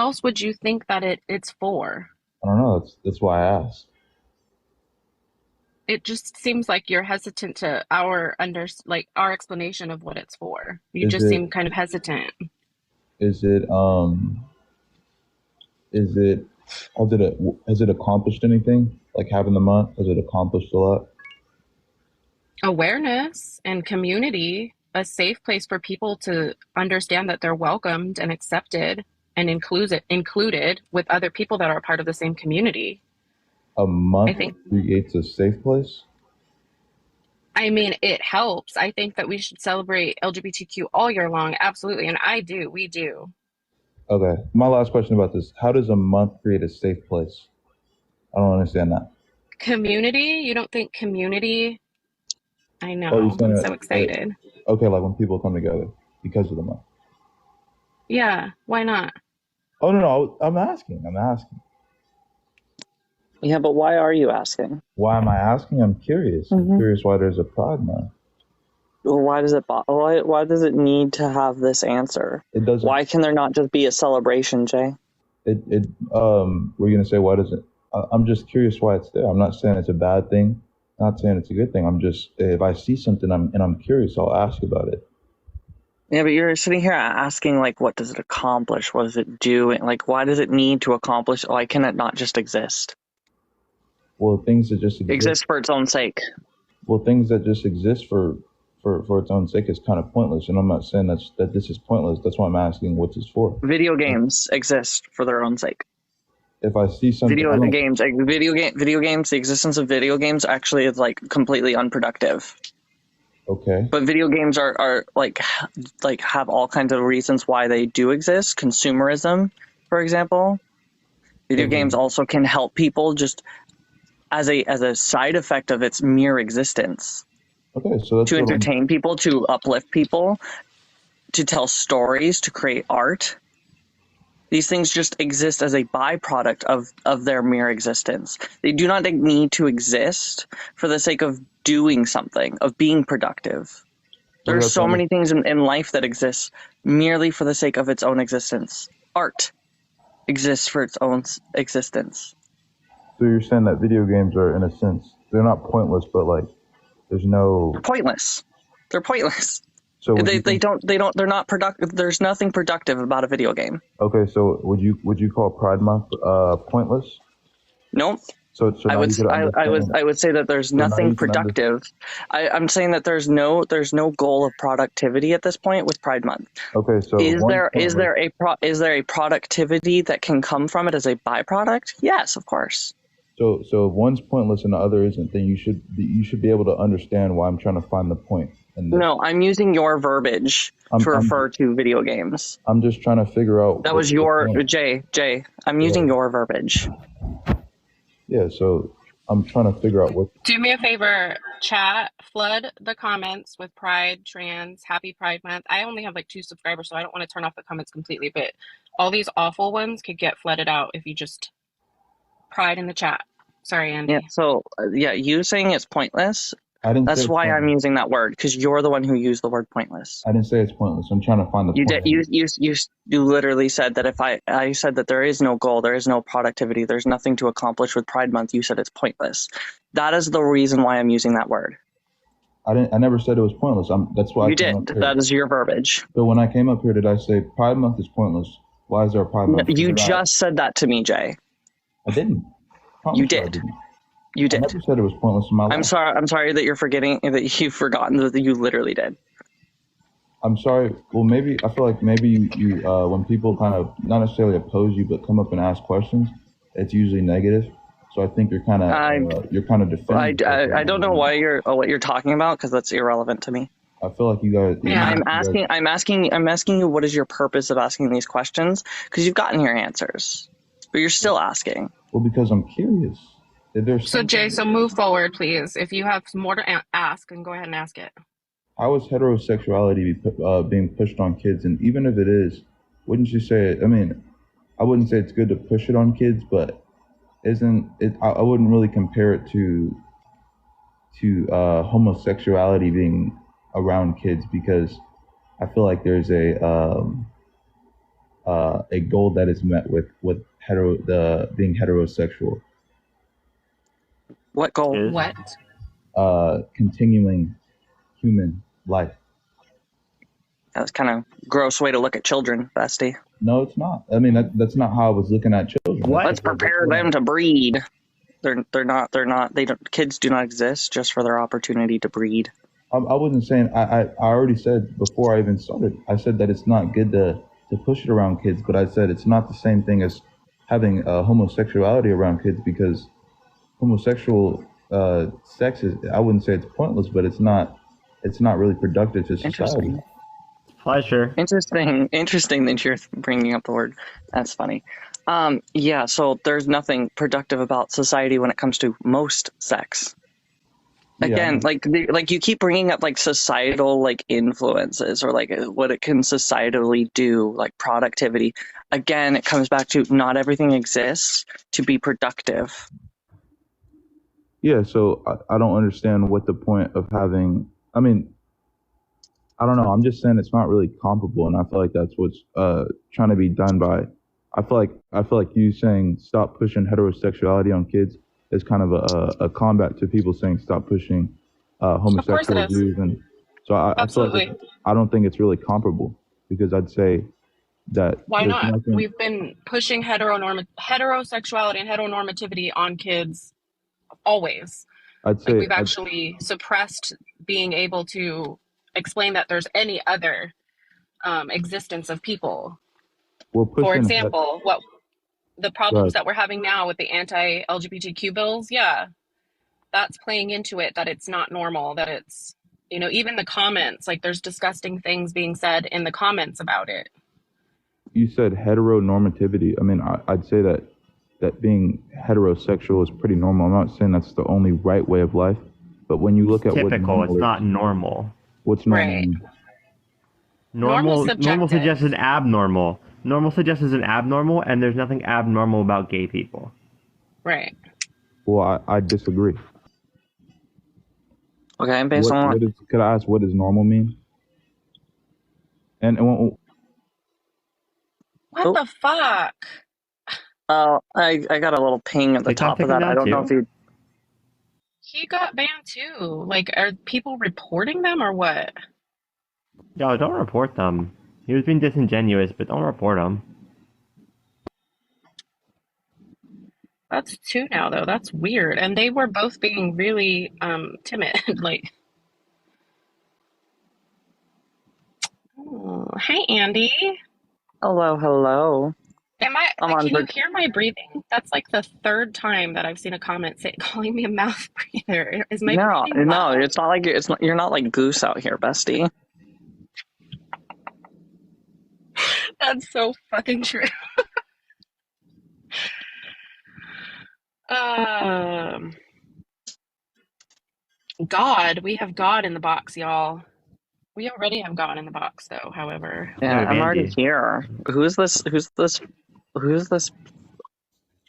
else would you think that it's for? I don't know. That's why I asked. It just seems like you're hesitant to our explanation of what it's for. You Is just it seem kind of hesitant. is it is it has it accomplished anything? Like having the month, has it accomplished a lot? Awareness and community, a safe place for people to understand that they're welcomed and accepted and included with other people that are a part of the same community. A I month think creates a safe place? I mean it helps. I think that we should celebrate LGBTQ all year long, absolutely. And I do, we do. Okay. My last question about this. How does a month create a safe place? I don't understand that. Community, you don't think community? I Oh, you're know. saying I'm that so excited. okay, like when people come together because of the month. Yeah, why not? Oh no, I'm asking. I'm asking. Yeah, but why are you asking? Why am I asking? I'm curious. I'm Hmm. curious why there's a Pride Month. Well, why does it need to have this answer? It doesn't. Why can there not just be a celebration, Jay? We're gonna say why does it? I'm just curious why it's there. I'm not saying it's a bad thing. Not saying it's a good thing. I'm just if I see something I'm curious, I'll ask about it. Yeah, but you're sitting here asking, like, what does it accomplish? What does it do? And, like, why does it need to accomplish? Why can it not just exist? Well, things that just exist. Exist for its own sake. Well, things that just exist for its own sake is kind of pointless. And I'm not saying that this is pointless. That's why I'm asking what's this for. Video games exist for their own sake. If I see something, I don't. Video games, the existence of video games actually is like completely unproductive. Okay. But video games are like have all kinds of reasons why they do exist. Consumerism, for example. Video games Mhm. also can help people just as a side effect of its mere existence. Okay, so that's To what I'm. entertain people, to uplift people, to tell stories, to create art. These things just exist as a byproduct of their mere existence. They do not need to exist for the sake of doing something, of being productive. What There's about the so other? many things in life that exist merely for the sake of its own existence. Art exists for its own existence. So you're saying that video games are, in a sense, they're not pointless, but like there's They're no. pointless. They're pointless. So would They you they think? don't they don't they're not productive. There's nothing productive about a video game. Okay, so would you call Pride Month pointless? Nope. So I now would you could understand. I would say that there's So now nothing you can understand. productive. I'm saying that there's no goal of productivity at this point with Pride Month. Okay, so one's pointless. Is there a productivity that can come from it as a byproduct? Yes, of course. So if one's pointless and the other isn't, then you should be able to understand why I'm trying to find the point in this. No, I'm using your verbiage I'm to I'm refer to video games. I'm just trying to figure out That what's was the your point. Jay. I'm Yeah, using your verbiage. yeah. So I'm trying to figure out what. Do me a favor, chat, flood the comments with Pride, trans, happy Pride Month. I only have like 2 subscribers, so I don't want to turn off the comments completely, but all these awful ones could get flooded out if you just Pride in the chat. Sorry, Yeah. Andy. So yeah, you saying it's pointless. I didn't say That's it's why I'm pointless. using that word because you're the one who used the word pointless. I didn't say it's pointless. I'm trying to find the You point did. in this. You literally said that if I said that there is no goal, there is no productivity, there's nothing to accomplish with Pride Month. You said it's pointless. That is the reason why I'm using that word. I didn't. I never said it was pointless. That's why I You came did. up here. That is your verbiage. So when I came up here, did I say Pride Month is pointless? Why is there a Pride No, Month? you Did I? just said that to me, Jay. I didn't. I You promise you, I did. didn't. You I did. never said it was pointless in my I'm life. sorry. I'm sorry that you're forgetting that you've forgotten that you literally did. I'm sorry. Well, maybe I feel like maybe when people kind of not necessarily oppose you, but come up and ask questions, it's usually negative. So I think I you're kind of defending yourself right I don't know now. why you're what you're talking about because that's irrelevant to me. I feel like you guys, Yeah. I'm asking you what is your purpose of asking these questions because you've gotten your answers, but you're still asking. well, because I'm curious. If there's So, Jay, something, so move forward, please. If you have more to ask, and go ahead and ask it. how is heterosexuality being pushed on kids? And even if it is, wouldn't you say? I mean, I wouldn't say it's good to push it on kids, but isn't it? I wouldn't really compare it to homosexuality being around kids because I feel like there's a goal that is met with the being heterosexual, What goal? Is What? continuing human life. That's kind of gross way to look at children, bestie. No, it's not. I mean, that's not how I was looking at children. What? Let's prepare them to breed. Kids do not exist just for their opportunity to breed. I wasn't saying. I already said before I even started. I said that it's not good to push it around kids, but I said it's not the same thing as having homosexuality around kids because homosexual sex is. I wouldn't say it's pointless, but it's not. It's not really productive to society. Interesting. Pleasure. Interesting that you're bringing up the word. That's funny. Yeah, so there's nothing productive about society when it comes to most sex. Again, like you keep bringing up like societal like influences or like what it can societally do, like productivity. Again, it comes back to not everything exists to be productive. Yeah, so I don't understand what the point of having. I mean, I don't know. I'm just saying it's not really comparable, and I feel like that's what's trying to be done by. I feel like you saying stop pushing heterosexuality on kids is kind of a combat to people saying stop pushing Of course it homosexual is. views, and so I feel like Absolutely. I don't think it's really comparable because I'd say that Why there's not? nothing. We've been pushing heterosexuality and heteronormativity on kids always. I'd Like say we've actually suppressed being able to explain that there's any other existence of people. we're For pushing. example, what the problems Right. that we're having now with the anti-LGBTQ bills, yeah, that's playing into it that it's not normal, that it's, even the comments, like there's disgusting things being said in the comments about it. You said heteronormativity. I mean, I'd say that being heterosexual is pretty normal. I'm not saying that's the only right way of life, but when you look at what Typical. normal It's not is, normal. what's normal? Right. Normal Subjective. suggests an abnormal. Normal suggests an abnormal, and there's nothing abnormal about gay people. Right. Well, I disagree. Okay, based on What is? Could I ask what does normal mean? And What the fuck? I got a little ping at the TikTok top of taken that. I down don't know too? if you. He got banned too. Like, are people reporting them or what? Yo, don't report them. He was being disingenuous, but don't report him. That's two now, though. That's weird. And they were both being really timid. Like, oh, hey, Andy. Hello. I'm on Can you for. hear my breathing? That's like the third time that I've seen a comment calling me a mouth breather. Is my No, breathing no, loud? it's not like you're not like Goose out here, bestie. That's so fucking true. Um, God, we have God in the box, y'all. We already have God in the box, though. However, Yeah, Yeah, I'm already Andy. here. Who's this?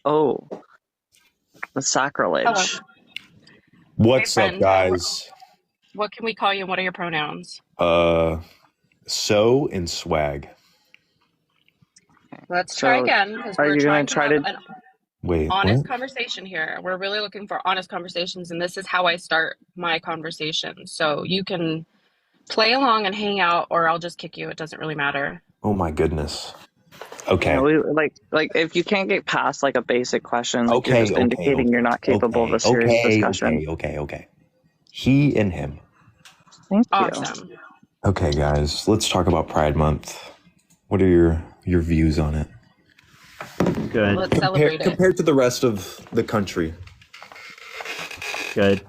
Oh, the sacrilege. hello. What's Hey, up, friend. guys? What can we call you? And what are your pronouns? So and swag. Let's try So, again because are we're you gonna trying to try have to? an Wait, honest what? conversation here. We're really looking for honest conversations, and this is how I start my conversation. So you can play along and hang out, or I'll just kick you. It doesn't really matter. Oh my goodness. You Okay. know, we like if you can't get past like a basic question, like you're Okay. just indicating you're not capable of a serious discussion. Okay. He and him. Thank you. Awesome. Okay, guys. Let's talk about Pride Month. What are your views on it? Good. Let's celebrate it. Compared to the rest of the country. Good.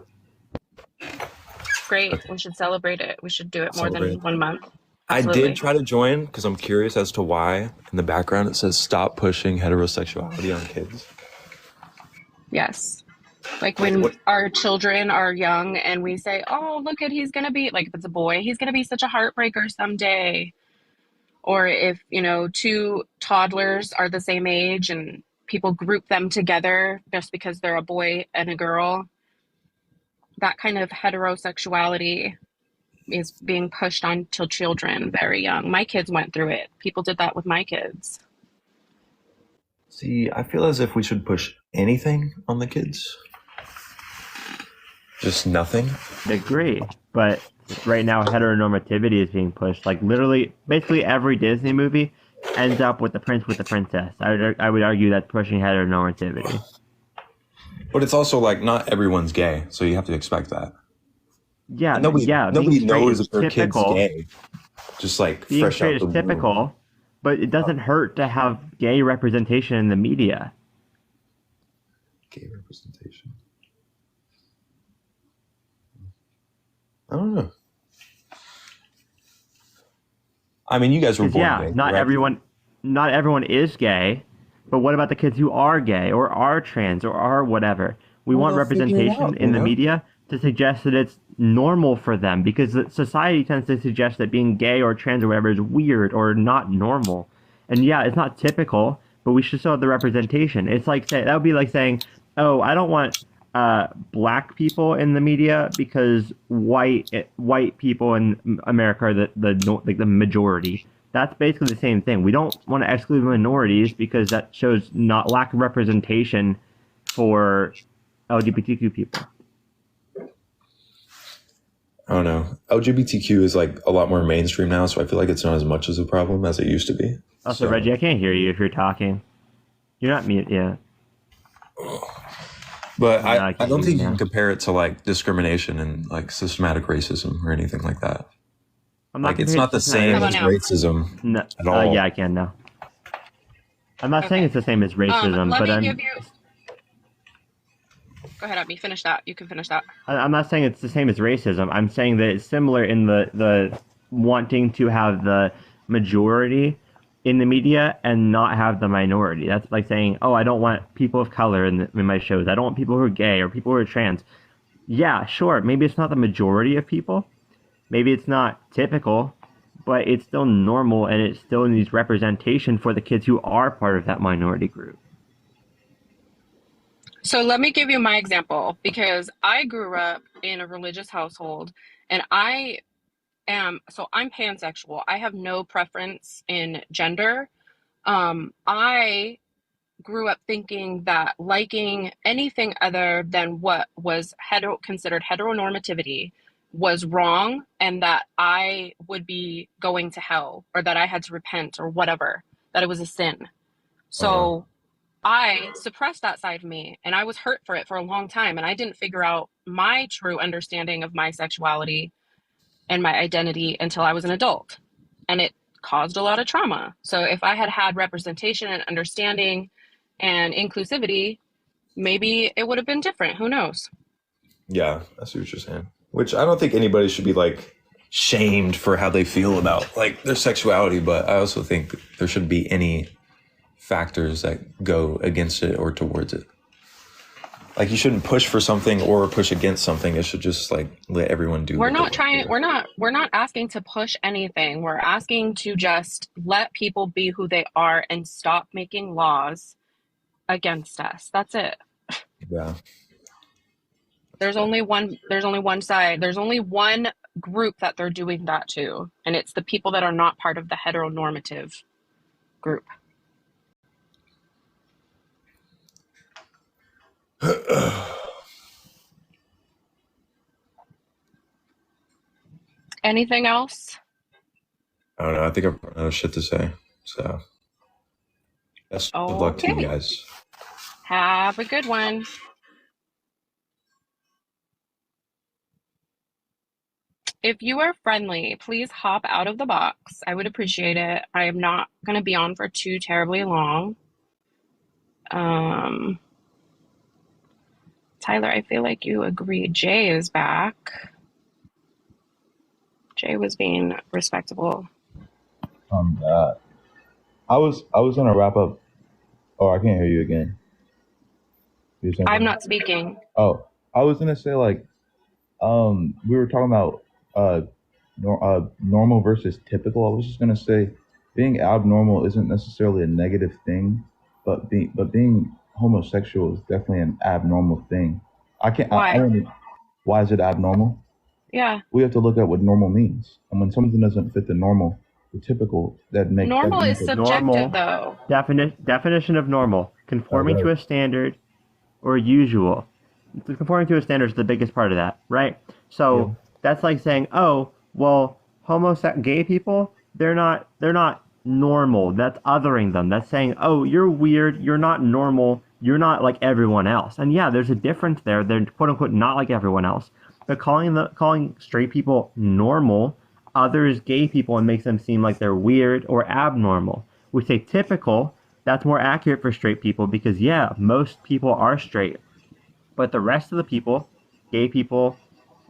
Great. We should celebrate it. We should do it more Celebrate. than 1 month. I Absolutely. did try to join because I'm curious as to why. In the background, it says stop pushing heterosexuality on kids. Yes. Like when our children are young and we say, oh, look at, he's going to be, like if it's a boy, he's going to be such a heartbreaker someday. Or if, two toddlers are the same age and people group them together just because they're a boy and a girl, that kind of heterosexuality is being pushed onto children very young. My kids went through it. People did that with my kids. See, I feel as if we should push anything on the kids. Just nothing. I agree, but right now heteronormativity is being pushed. Like literally, basically every Disney movie ends up with the prince with the princess. I would argue that's pushing heteronormativity. But it's also like not everyone's gay, so you have to expect that. Yeah, And nobody being straight knows is if their kid's typical. gay. Just like Being fresh straight out is the womb. typical, but it doesn't hurt to have gay representation in the media. Gay representation. I don't know. I mean, you guys were born gay, Not correct? not everyone is gay, but what about the kids who are gay or are trans or are whatever? We Well, want they'll figure it representation out, in the media to suggest that it's normal for them because society tends to suggest that being gay or trans or whatever is weird or not normal. And yeah, it's not typical, but we should still have the representation. It's like that would be like saying, "Oh, I don't want black people in the media because white people in America are the majority." That's basically the same thing. We don't want to exclude minorities because that shows not lack of representation for LGBTQ people. I don't know. LGBTQ is like a lot more mainstream now, so I feel like it's not as much as a problem as it used to be. Also, So, Reggie, I can't hear you if you're talking. You're not mute. Yeah. but No, I I can don't hear you think you can now. compare it to like discrimination and like systematic racism or anything like that. I'm not Like it's comparing not it to the How same about as now? racism no, at all. yeah, I can now. I'm not saying Okay. it's the same as racism, Let but me give you. Go ahead, Abby. Finish that. You can finish that. I'm not saying it's the same as racism. I'm saying that it's similar in the wanting to have the majority in the media and not have the minority. That's like saying, oh, I don't want people of color in my shows. I don't want people who are gay or people who are trans. Yeah, sure. Maybe it's not the majority of people. Maybe it's not typical, but it's still normal and it still needs representation for the kids who are part of that minority group. So let me give you my example because I grew up in a religious household and I'm pansexual. I have no preference in gender. I grew up thinking that liking anything other than what was considered heteronormativity was wrong and that I would be going to hell or that I had to repent or whatever, that it was a sin. Uh, So I suppressed that side of me and I was hurt for it for a long time. And I didn't figure out my true understanding of my sexuality and my identity until I was an adult. And it caused a lot of trauma. So if I had had representation and understanding and inclusivity, maybe it would have been different. Who knows? yeah, I see what you're saying. Which I don't think anybody should be like shamed for how they feel about like their sexuality, but I also think there shouldn't be any factors that go against it or towards it. Like you shouldn't push for something or push against something. It should just like let everyone do We're what they not want to trying, do. we're not asking to push anything. We're asking to just let people be who they are and stop making laws against us. That's it. Yeah. There's only one side. There's only one group that they're doing that to, and it's the people that are not part of the heteronormative group. Anything else? I don't know. I think I've run out of shit to say. So best of luck to you Okay. guys. Have a good one. If you are friendly, please hop out of the box. I would appreciate it. I am not going to be on for too terribly long. Um, Tyler, I feel like you agreed. Jay is back. Jay was being respectable. Uh, I was gonna wrap up. Oh, I can't hear you again. You're saying I'm something? not speaking. Oh, I was gonna say like we were talking about normal versus typical. I was just gonna say being abnormal isn't necessarily a negative thing, but being homosexual is definitely an abnormal thing. I can't. I Why? don't. Why is it abnormal? Yeah. We have to look at what normal means. And when something doesn't fit the normal, the typical, that Normal means is that. subjective, Normal though. definition of normal: conforming Go to ahead. a standard or usual. Conforming to a standard is the biggest part of that, right? Yeah. So that's like saying, oh, well, gay people, they're not normal. That's othering them. That's saying, oh, you're weird. You're not normal. You're not like everyone else. And yeah, there's a difference there. They're quote unquote not like everyone else. But calling straight people normal others gay people and makes them seem like they're weird or abnormal. We say typical. That's more accurate for straight people because yeah, most people are straight, but the rest of the people, gay people,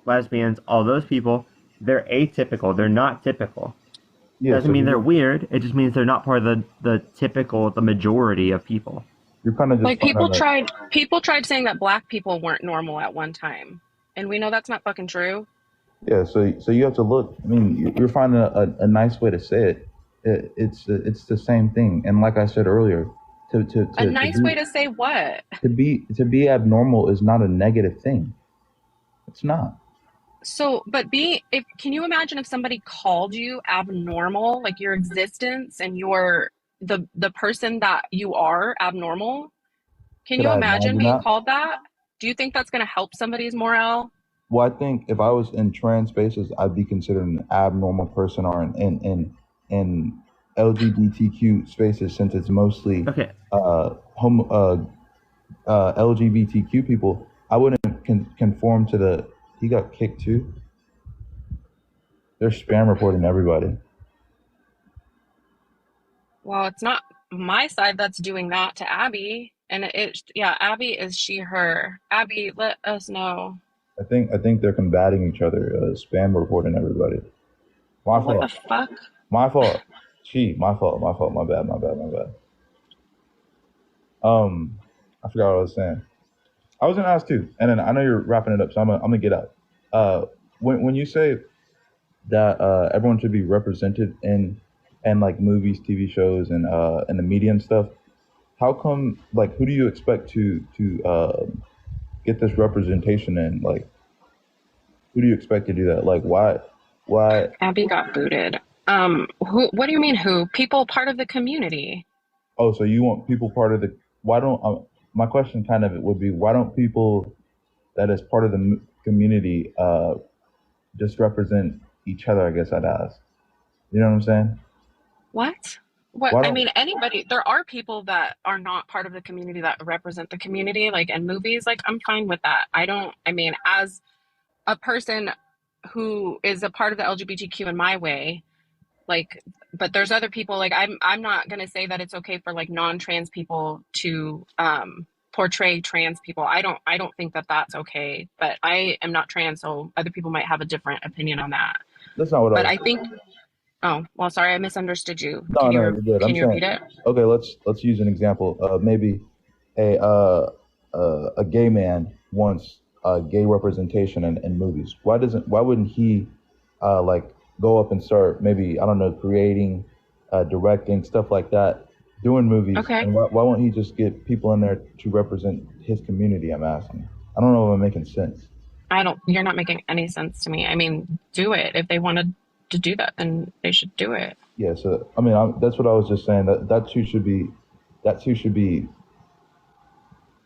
lesbians, all those people, they're atypical. They're not typical. Yeah. Doesn't So mean they're weird. It just means they're not part of the typical, the majority of people. you're kind of just Like finding that. people tried saying that black people weren't normal at one time. And we know that's not fucking true. Yeah. So you have to look. I mean, you're finding a nice way to say it. It's the same thing. And like I said earlier, to to A to to nice way be to say what? to be abnormal is not a negative thing. It's not. So, but be if can you imagine if somebody called you abnormal, like your existence and your the person that you are abnormal? Can Could you I imagine imagine being that? called that? Do you think that's going to help somebody's morale? Well, I think if I was in trans spaces, I'd be considered an abnormal person, or in LGBTQ spaces, since it's mostly Okay, homo, LGBTQ people. I wouldn't conform to the. He got kicked too. They're spam reporting everybody. Well, it's not my side that's doing that to Abby. And yeah, Abby is she, her. Abby, let us know. I think they're combating each other. Spam reporting everybody. My What the fault. fuck? My fault. My fault. My fault. My bad. My bad. My bad. Um, I forgot what I was saying. I was gonna ask too, and then I know you're wrapping it up, so I'm gonna get out. Uh, when you say that everyone should be represented in like movies, TV shows, and the media and stuff, how come? Like, who do you expect to get this representation in? Like, who do you expect to do that? Like, why? Why? Abby got booted. What do you mean who? People part of the community. Oh, so you want people part of the? Why don't? My question kind of would be, why don't people that is part of the community just represent each other? I guess I'd ask. You know what I'm saying? What? What? Why I don't? mean, anybody. There are people that are not part of the community that represent the community, like in movies. Like, I'm fine with that. I don't, I mean, as a person who is a part of the LGBTQ in my way, like, but there's other people, like, I'm not going to say that it's okay for like non-trans people to, portray trans people. I don't think that that's okay, but I am not trans, so other people might have a different opinion on that. That's not what I But was. I think, oh, well, sorry, I misunderstood you. No, no, you're good. Can I'm you saying, repeat it? okay, let's use an example. Maybe a gay man wants gay representation in movies. Why wouldn't he like go up and start maybe, I don't know, creating, directing stuff like that, doing movies, Okay. and why won't he just get people in there to represent his community? I'm asking. I don't know if I'm making sense. I don't, you're not making any sense to me. I mean, do it. If they wanted to do that, then they should do it. Yeah, so I mean, that's what I was just saying. That too should be.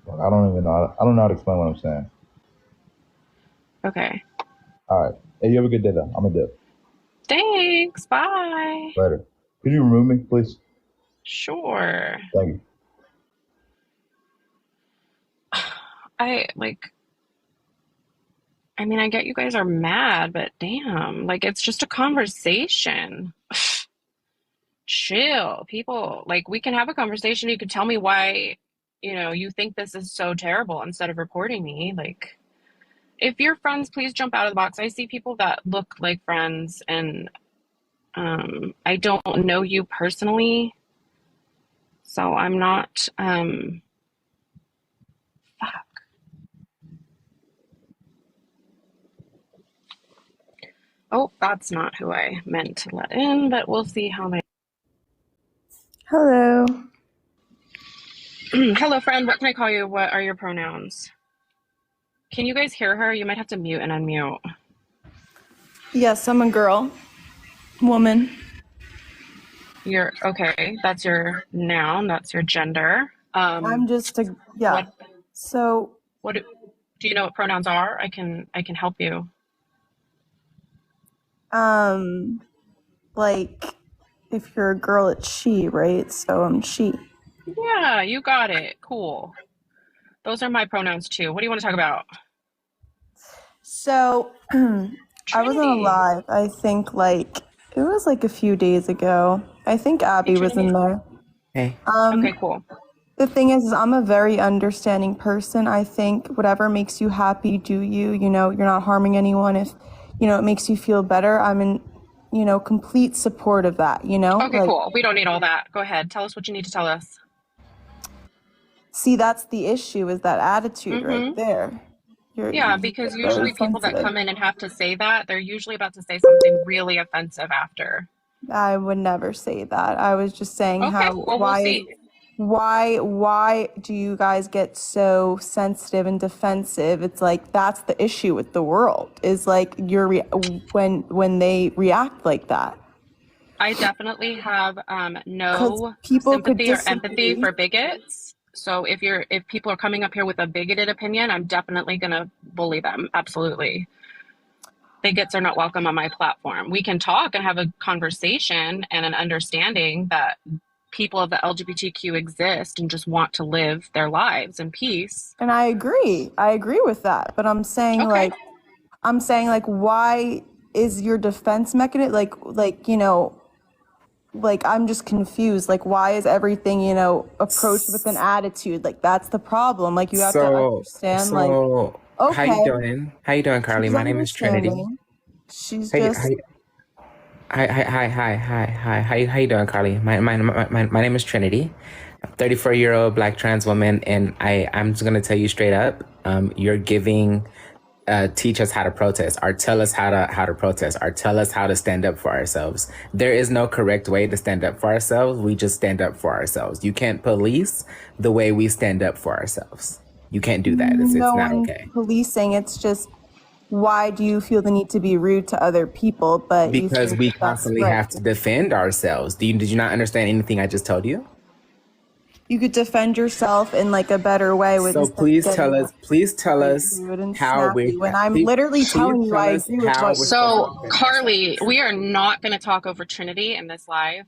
I don't even know. I don't know how to explain what I'm saying. Okay. All right. Hey, you have a good day, though. I'm a dip. Thanks. Bye. Later. Could you remove me, please? Sure. Thank you. I like, I mean, I get you guys are mad, but damn, like it's just a conversation. Chill, people. Like we can have a conversation. You could tell me why, you think this is so terrible instead of reporting me. Like if you're friends, please jump out of the box. I see people that look like friends and I don't know you personally, so I'm not fuck. Oh, that's not who I meant to let in, but we'll see how they Hello. Hello friend, what can I call you? What are your pronouns? Can you guys hear her? You might have to mute and unmute. Yes, I'm a girl, woman. You're okay. That's your noun. That's your gender. I'm just a, yeah. What So, what do you know what pronouns are? I can help you. um, like, if you're a girl, it's she, right? So I'm she. Yeah, you got it. Cool. Those are my pronouns too. What do you want to talk about? So, I was on a Trinity. live, I think, like, it was like a few days ago. I think Hey, Abby was in Trinity. there. Hey, Okay, Um, cool. the thing is I'm a very understanding person. I think whatever makes you happy, do you. You know, you're not harming anyone. If, it makes you feel better, I'm in, complete support of that, Okay, Like, cool. We don't need all that. Go ahead. Tell us what you need to tell us. see, that's the issue is that attitude right Mm-hmm. there. Yeah, You because get very usually people that sensitive. come in and have to say that, they're usually about to say something really offensive after. I would never say that. I was just saying Okay, how well, we'll see. why do you guys get so sensitive and defensive? It's like that's the issue with the world is like when they react like that. I definitely have Because no people could sympathy or empathy disagree. for bigots. So if people are coming up here with a bigoted opinion, I'm definitely gonna bully them. Absolutely. Bigots are not welcome on my platform. We can talk and have a conversation and an understanding that people of the LGBTQ exist and just want to live their lives in peace. And I agree. I agree with that. But Okay. I'm saying like why is your defense mechanism like I'm just confused. Like, why is everything, approached with an attitude? Like, that's the problem. Like, you have to so understand, like, so how you okay, doing? How you doing, Carly? she's My name is Trinity. understanding. She's Hey, just, hi. How you doing, Carly? My name is Trinity. I'm 34-year-old black trans woman, and I'm just gonna tell you straight up, you're giving teach us how to protest or tell us how to protest or tell us how to stand up for ourselves. There is no correct way to stand up for ourselves. We just stand up for ourselves. You can't police the way we stand up for ourselves. You can't do that. It's no not one okay. policing. It's just, why do you feel the need to be rude to other people, but you Because think we that that's constantly right? have to defend ourselves. Did you not understand anything I just told you? You could defend yourself in like a better way with So instead of getting please tell like us rude and how snappy we when I'm please, literally please telling you tell I us agree with how what we're you're supposed to So, saying. defend Carly, ourselves. we are not going to talk over Trinity in this live.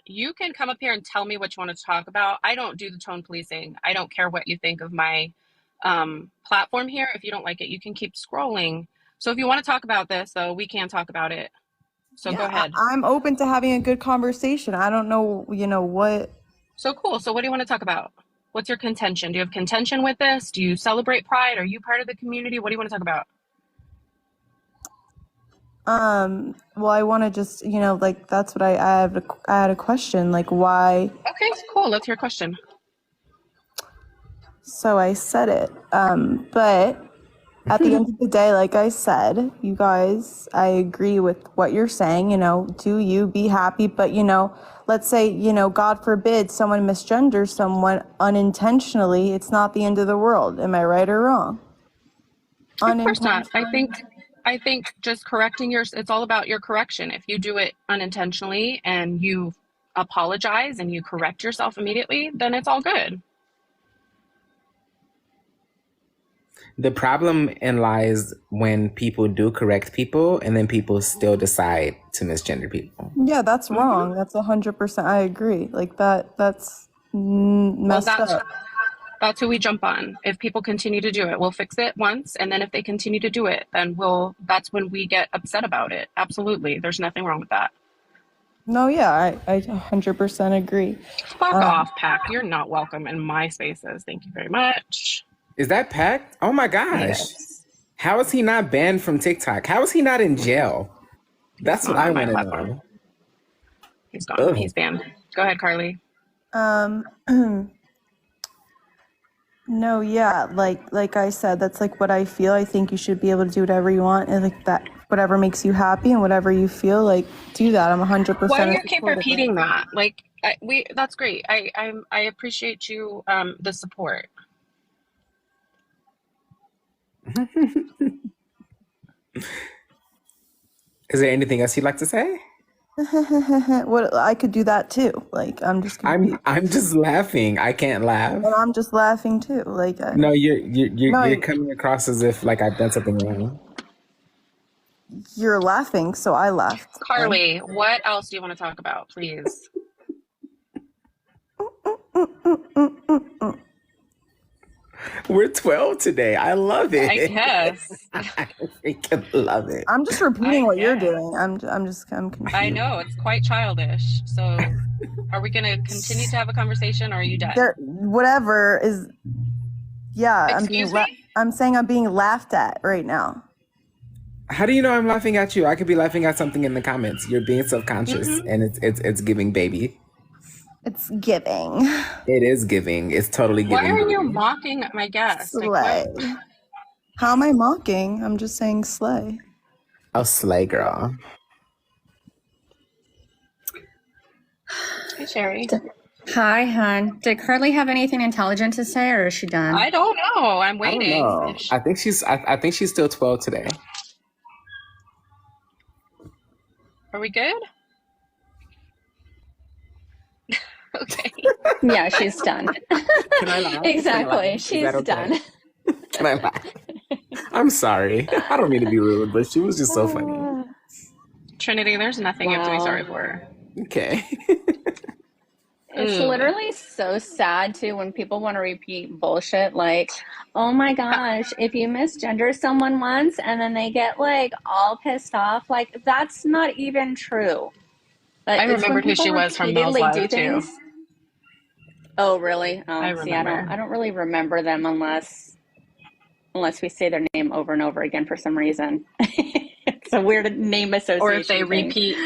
You can come up here and tell me what you want to talk about. I don't do the tone policing. I don't care what you think of my platform here. If you don't like it, you can keep scrolling. So, if you want to talk about this, though, we can talk about it. So, go Yeah, ahead. I'm open to having a good conversation. I don't know, what. So, cool. So, what do you want to talk about? What's your contention? Do you have contention with this? Do you celebrate Pride? Are you part of the community? What do you want to talk about? Well, I want to just, like that's what I had a question, like why, Okay, cool. Let's hear a question. so I said it. But at the end of the day, like I said, you guys, I agree with what you're saying, do you be happy, but let's say, God forbid someone misgenders someone unintentionally, it's not the end of the world. Am I right or wrong? Of course not. Unintentionally. I think just correcting it's all about your correction. If you do it unintentionally and you apologize and you correct yourself immediately, then it's all good. The problem in lies when people do correct people and then people still decide to misgender people. Yeah, that's Hmm. wrong. That's 100%. I agree. Like that's Well, messed up. that's who we jump on. If people continue to do it, we'll fix it once, and then if they continue to do it, then that's when we get upset about it. Absolutely. There's nothing wrong with that. No, yeah, I 100% agree. Fuck off, Pack. You're not welcome in my spaces. Thank you very much. Is that Pact? Oh my gosh. Yes. How is he not banned from TikTok? How is he not in jail? He's That's what not I on my want to platform. know. He's gone. Ugh. He's banned. Go ahead, Carly. Um, no, yeah, like I said, that's like what I feel. I think you should be able to do whatever you want and like that, whatever makes you happy and whatever you feel like, do that. I'm Why 100% do in you keep support of it. repeating that? Like that's great. I appreciate you the support. Is there anything else you'd like to say? What, I could do that too. Like I'm just gonna be, I'm just laughing. I can't laugh. and I'm just laughing too. Like No, you're no, coming across as if like I've done something wrong. you're laughing, so I laughed. Carly, what else do you want to talk about, please? We're 12 today. I love I it. guess. I freaking love it. I'm just repeating I what you're guess. doing. I'm confused. I know it's quite childish. So, are we going to continue to have a conversation, or are you done? There, whatever is, yeah. Excuse me? I'm saying I'm being laughed at right now. How do you know I'm laughing at you? I could be laughing at something in the comments. You're being self-conscious, and it's giving baby. It's giving. It is giving. It's totally Why giving. are you baby. mocking my guest? Like, Slay. what? How am I mocking? I'm just saying slay. Oh, slay girl. Hey, Sherry. Hi, hon. Did Carly have anything intelligent to say, or is she done? I don't know. I'm I don't waiting. know. I think she's still 12 today. Are we good? Okay. Yeah, she's done. Can I laugh? Exactly. Is She's that okay? done. Can I laugh? I'm sorry. I don't mean to be rude, but she was just so funny. Trinity, there's nothing you have to be Wow. sorry for. Okay. It's Ugh. literally so sad too when people want to repeat bullshit like, oh my gosh, if you misgender someone once and then they get like all pissed off, like that's not even true. I It's when remembered who people she was from Mel's repeatedly do Live, too. things. Oh, really? I Oh, see, I remember. don't really remember them unless we say their name over and over again for some reason. It's a weird name association Or if they thing. repeat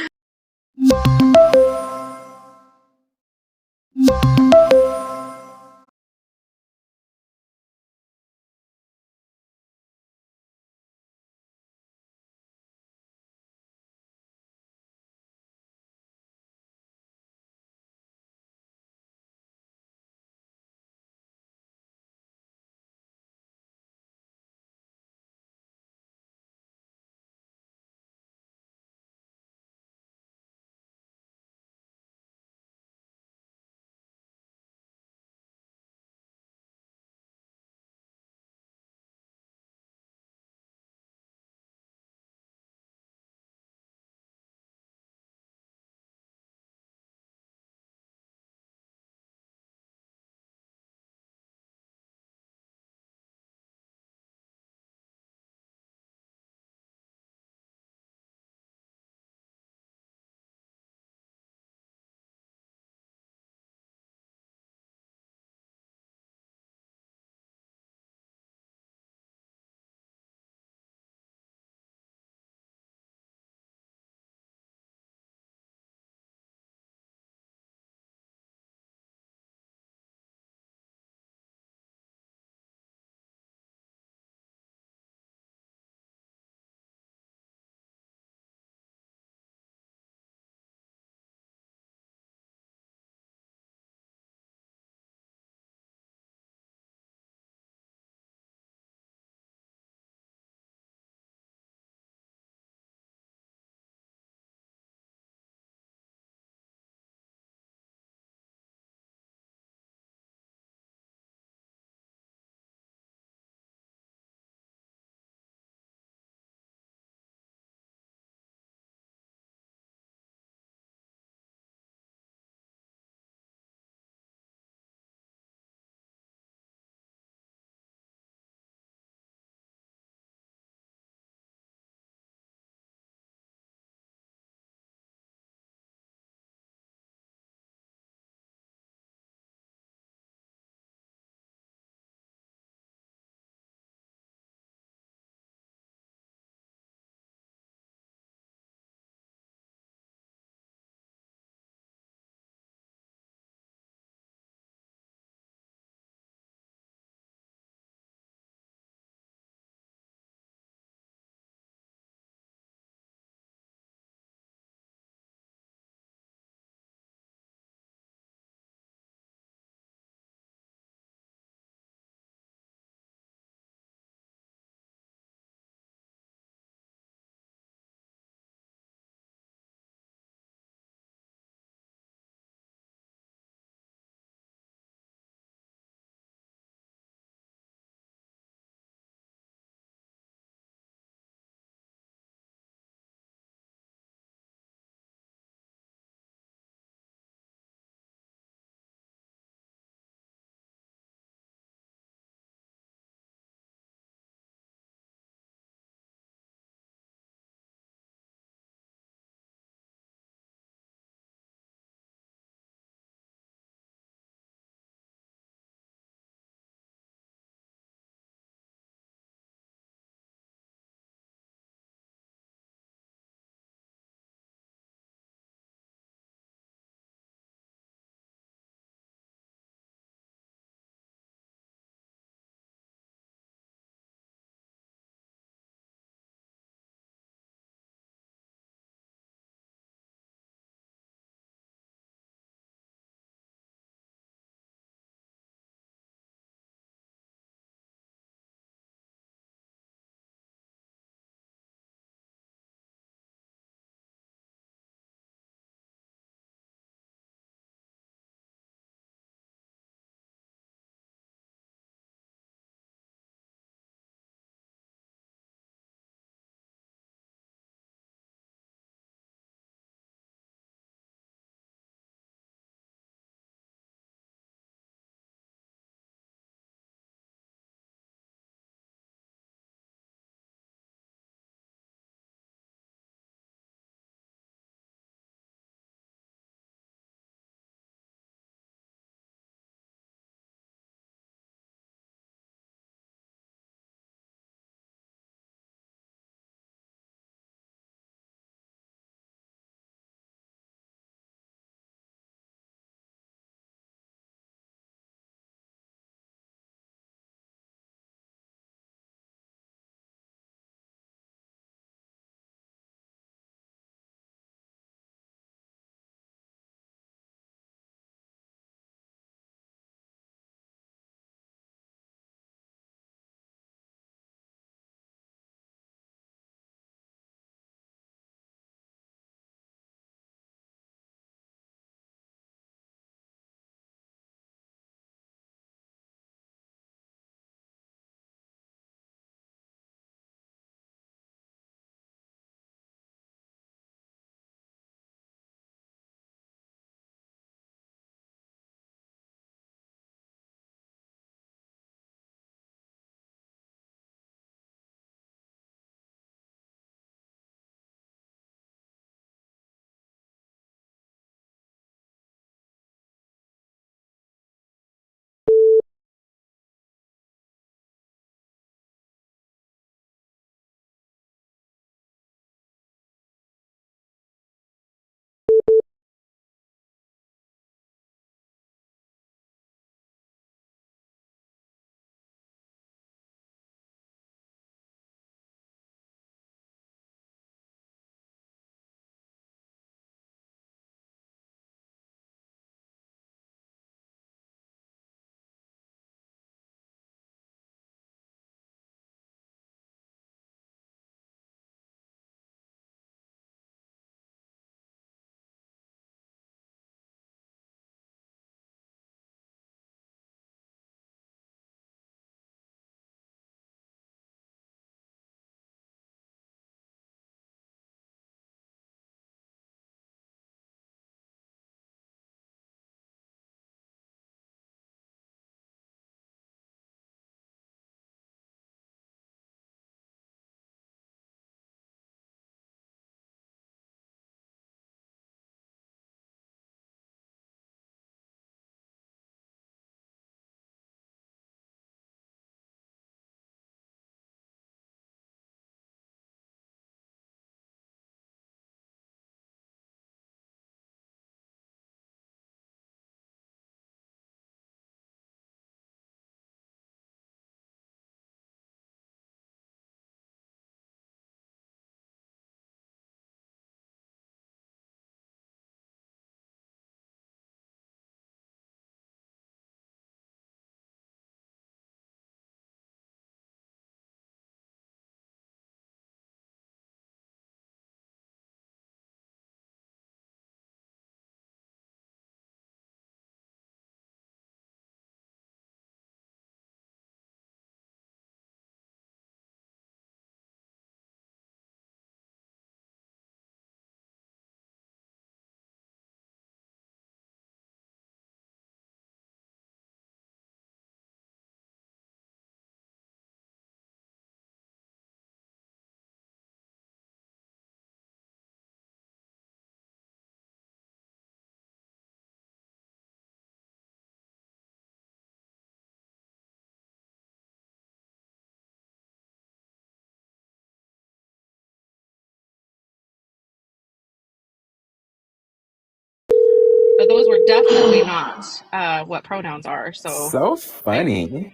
but those were definitely not what pronouns are. So, So funny.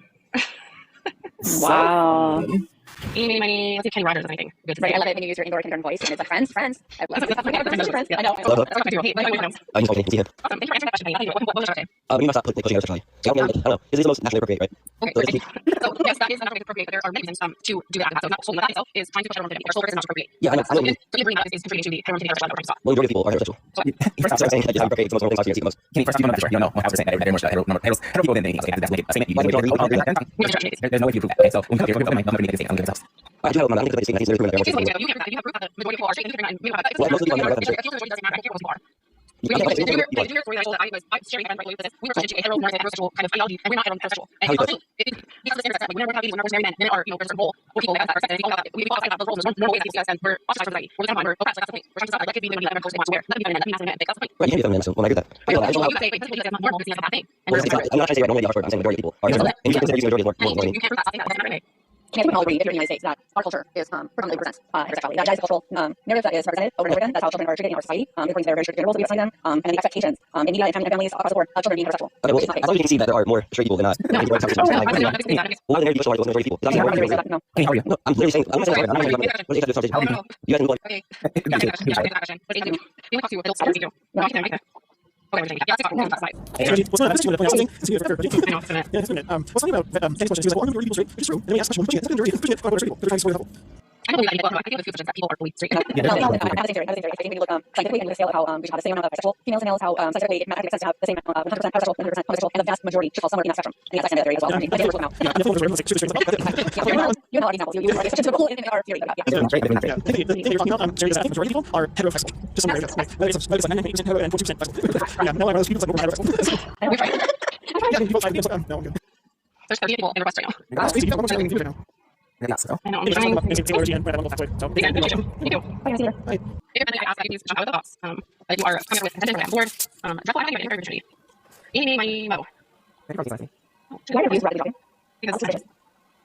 Wow. Amy, let's see, Kenny Rogers or anything. Good to Right, say. I love it when you use your indoor kindergarten voice and it's like friends. I love it. Friends. I know. Hello. That's what I do. Hey, pronouns. I'm just watching. Awesome. Thank you for answering that question. Kenny. What was your question? We must stop pushing our sexuality. So, I don't know. Is this the most naturally appropriate, right? Okay, So, so yes, that is naturally appropriate, but there are many reasons to do that. So it's not solely that itself is trying to push everyone to be. Their sole purpose is not appropriate. yeah, I know. So you bring that is contributing to the heteronormative sexuality or stop. Well, the majority of people are heterosexual. So, So I'm saying that just appropriate. It's the most normal thing to see most. Kenny, first, you don't know for sure. You don't know. I was saying that very much hetero people than anything else. That's wicked. Saying that there's no way you prove that. Okay, so when we come here, I'm going to make a mistake. I'm going to I do have a moment. I think it's if you have proof that the majority of people are straight, and you have that. Well, most of the people are If you doesn't matter, I don't care what you are. If you hear a story that I was sharing my friend with this, we were to a heterosexual kind of ideology, and we're not heterosexual. And because of the same sex, like whenever we have babies, whenever we marry men are there's a role for people that are sex, and people we all have those roles. There's normal ways to see us, and we're ostracized from society. We're the we're oppressed. That's the point. We're trying to stop that. Let be women that everyone wants to wear. Let be men, be masculine men. That's the point. right. You can be feminine, so when I agree with that. You say it's not normal to see us as a bad thing. I'm not trying to say right normally are for. I'm saying majority of people are heterosexual. And you can consider the majority is more. You can't prove that. That's not right. Can't we all agree if you're in the United States that our culture is predominantly represents heterosexuality? That is the cultural narrative that is represented over and over again. That's how children are treated in our society. According to their very strict rules that we assign them, and the expectations in media and families across the board of children being heterosexual. Okay, well, as long as you can see that there are more straight people than not. No. Why are there social majority people? No. Kenny, how are you? No, I'm literally saying. I'm not saying. I'm not saying. Let's get to this conversation. You guys can go. Okay. What's not about point out something? What's funny about Kenny's question? He was like, "Well, I'm majority people straight," which is true. And then he asked the question, "Well, pushing it. That's majority. Pushing it. Pushing it. Pushing it. Pushing it." I believe that I think the few that people are fully straight. I have the same theory. I think when you look scientifically and you scale how we should have the same amount of sexual females and males, how scientifically it makes sense to have the same 100% heterosexual and 100% homosexual, and the vast majority should fall somewhere in that spectrum. And that's my theory as well. I think we're now. Yeah, You know all these examples. You are just typical in our theory. Yeah. the thing you're talking about, Jerry, is that the majority of people are heterosexual. Just some narrative. Like, it's like 98% hetero and 14% bisexual. Yeah, no, I realize people's like, we're heterosexual. Yeah, people, no, I'm good. There's 30 people in the West right now. That's crazy. People are almost right now. I know. I'm It's trying. about singularity and radical pathway. So, You do. I can see it. If you're going to ask, I can use jump out of the box. Like you are coming up with attention to board. Drop line, I think you're very Amy, my mo. Why are you rapidly dropping? Because it's attention.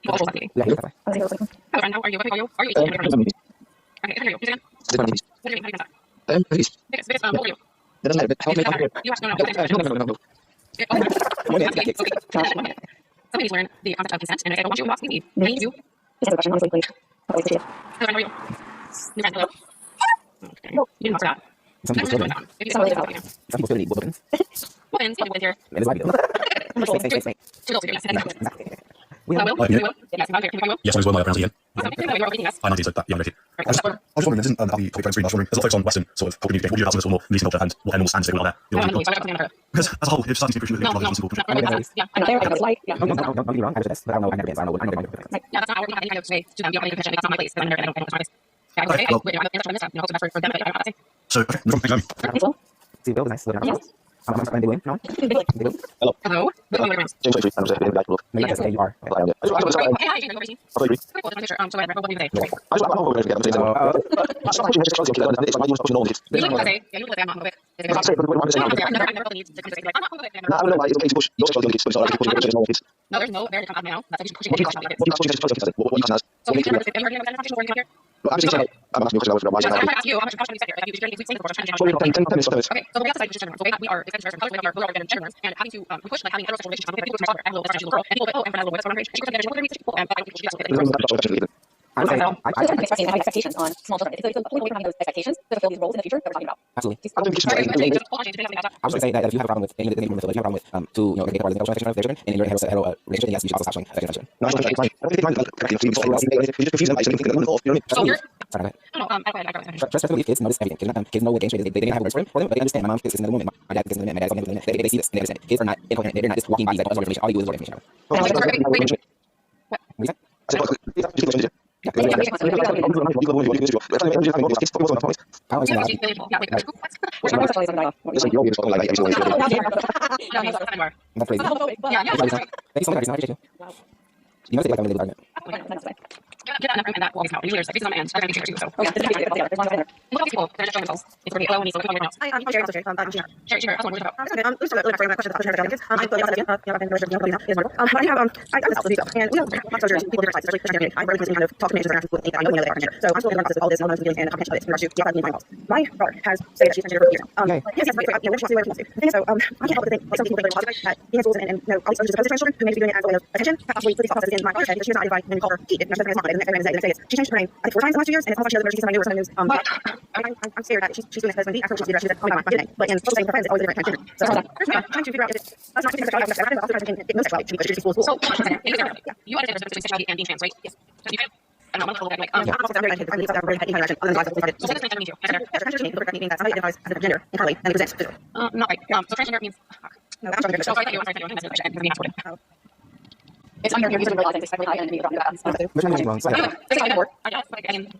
People are meeting. I was able to sleep. Hello, friend. How are you? Are you 18? Okay, I can hear you. Who's again? What do you mean? How do you pronounce that? Biggest, what are you? That doesn't matter. How You asked no. Some ladies learn the concept of consent, and I say, I don't want you to ask me. I need you. Just a question, honestly, please. Hello, friend. How are you? New friend, hello. Okay. You didn't answer that. Some people still need weapons. Weapons, with here. It is why people. Will? Yes, I'm here. Can you will? Yes, I'm as well. My background's Ian. Awesome. Thank you. You're overtaking us. I'm Andy, so that, yeah, I'm ready. Right. I was just wondering, this isn't the topic screen, I was wondering, there's a focus on Western sort of culture communication. What do you do about some of this more releasing culture and what animals and stick out there? Because as a whole, if society seems to appreciate simple culture. Yeah, I know they're like, yeah. Don't get me wrong. I was this, but I don't know. I've never been. I don't know. yeah, that's not our kind of way to them. You don't make a it's not my place. I don't know what I'm yeah, okay, well, I'm this time. You know, for them, but I don't know what to say. So, okay, no problem. Thanks, Amy. See, Bill was nice. I'm friend Dwayne. No. Hello. James Tracy, I'm just in the back. Maybe that's you are. Hey, hi, James. What do you say? So, what do you say? You look like I'm not moving. I'm never really need to say, like, I'm not moving. No, there's no very come out now. That's pushing it. So, you never say, here. I'm just saying, I'm asking you a question. I'm going to ask you, how much question you said here? You saying the okay, so we have to decide so we are excited to we are genders and having to push like having heterosexual relationships with people who are and little girl and people oh and for a little boy that's what I'm she goes to people and people should do I expressing having expectations on small children. If you feel away from having those expectations to fulfill these roles in the future that we're talking about. Absolutely. I was going to say that if you have a problem with any of the women, if you have a problem with to get part of the emotional affection of their children, and you're in a hetero relationship, yes, you should also stop showing affection. No, Trust kids notice everything. Kids know what game shape is. They didn't have words for them, but they understand. My mom is another woman. My dad is another man. My dad's another man. They see this and they understand. Kids are not incoherent. They're not just walking bodies that don't have information. All you do is word information. That's crazy. You know, like I'm in a argument. get that enough room and that will always count. Usually there's like faces on the end. They're going to be too. So and look at these people. They're just showing themselves. It's going to be hello and he's looking on your house. I'm Sherry. I'm Sherry. I'm Sherry. Sherry, I'm sorry. Let's start with my question. I'm Chloe. I've been registered with is Marvel. I have I got this also stuff, and we have lots of people different sides, especially Christianity. I really kind of talk to nations and people think that I know they are transgender. So I'm still learning about this, all this, and I'm feeling and comprehension of this in regards to the outside calls. My daughter has said that she's transgender for years now. Yes, right. You know, she wants to do whatever she wants to. The thing is, so I can't help but think like some people think very positive that being in schools and you know all these supposed trans children who may be doing it as a way of attention have possibly put these thought processes in my daughter's head because she was not identified when we call her he. And she's not, and the next day she changed her name I think 4 times in the last 2 years, and it's almost like she doesn't know she's somebody new or something new. I'm scared that she's doing this because when we asked her what she was doing, she said, oh my god, my name. But in social studies with her friends, it's always a different transgender. So I'm trying to figure out if it's that's not because I'm also trying to get no sexuality should be school. So you understand the difference between sexuality and being trans, right? Yes. So you can. I don't know, I'm a little bit like I'm also very head. I believe that very head interaction. Other than that, so what does transgender mean to you? Transgender means that somebody identifies as a gender entirely and presents physically. Not right. So transgender means. No, I'm trying to so I thought you were trying to answer the question because we answered it. It's on your user really authentic, really high end, and you're talking about. Which one is wrong? I guess like I mean.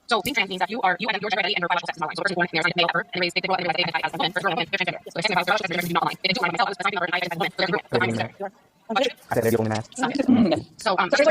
So being trans means that you identify your gender identity and your biological sex is not aligned. So the person born in there is male ever. Anyways, they identify as a woman. First women, they're transgender. So technically, biological sex is not aligned. They do align myself as a female and I identify as a woman. So they're group. I'm transgender. I said they're the only mask. So I'm sorry.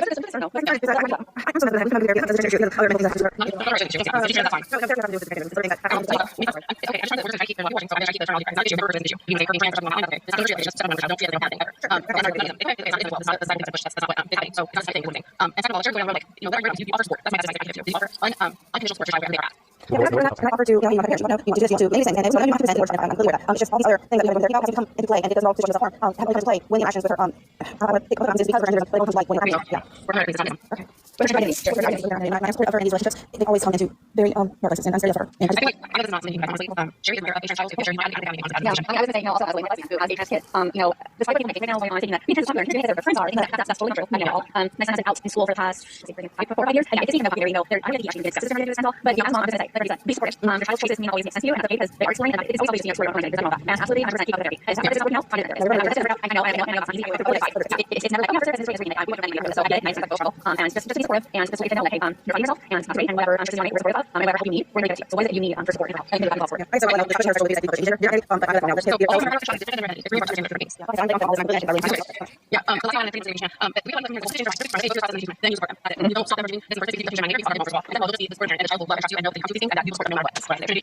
They always come into very nervous and unstable for her. And I feel like I know this is not something you can honestly. Sherry is a Asian child, so you're not going to be Yeah, I was going to say, also as a lesbian who has a trans kid, despite what people think right now, I'm thinking that being trans is popular, and their friends are, that's totally true. I know. My son has been out in school for the past 4 or 5 years, and I can see him there, I'm going to be actually discuss this as well, but as a mom, I'm going to say, be supportive. Your child's choices mean always make sense to you, and that's okay because they are exploring, and it's always obviously exploring their own and absolutely 100% keep up therapy. It's not working out, find it. I know, it's not easy. It's never like, oh, this is really neat. We went for many years, so I get it, nice, struggle, and just be supportive, and just so you can know, like, hey, you're fighting yourself, and that's great, and whatever you want, we're supportive of, and whatever help you need, we're going to give it to you. So what is it you need for support and help? And maybe support. I so I know the question is really easier, but I don't know. Yeah, so let's go on and finish the information. But we don't know if you're then you support them. You don't stop them from doing this and then you support them. And then they'll just be this and the child will love and trust you and know they have to do these things and that you support them no matter what. That's what I do.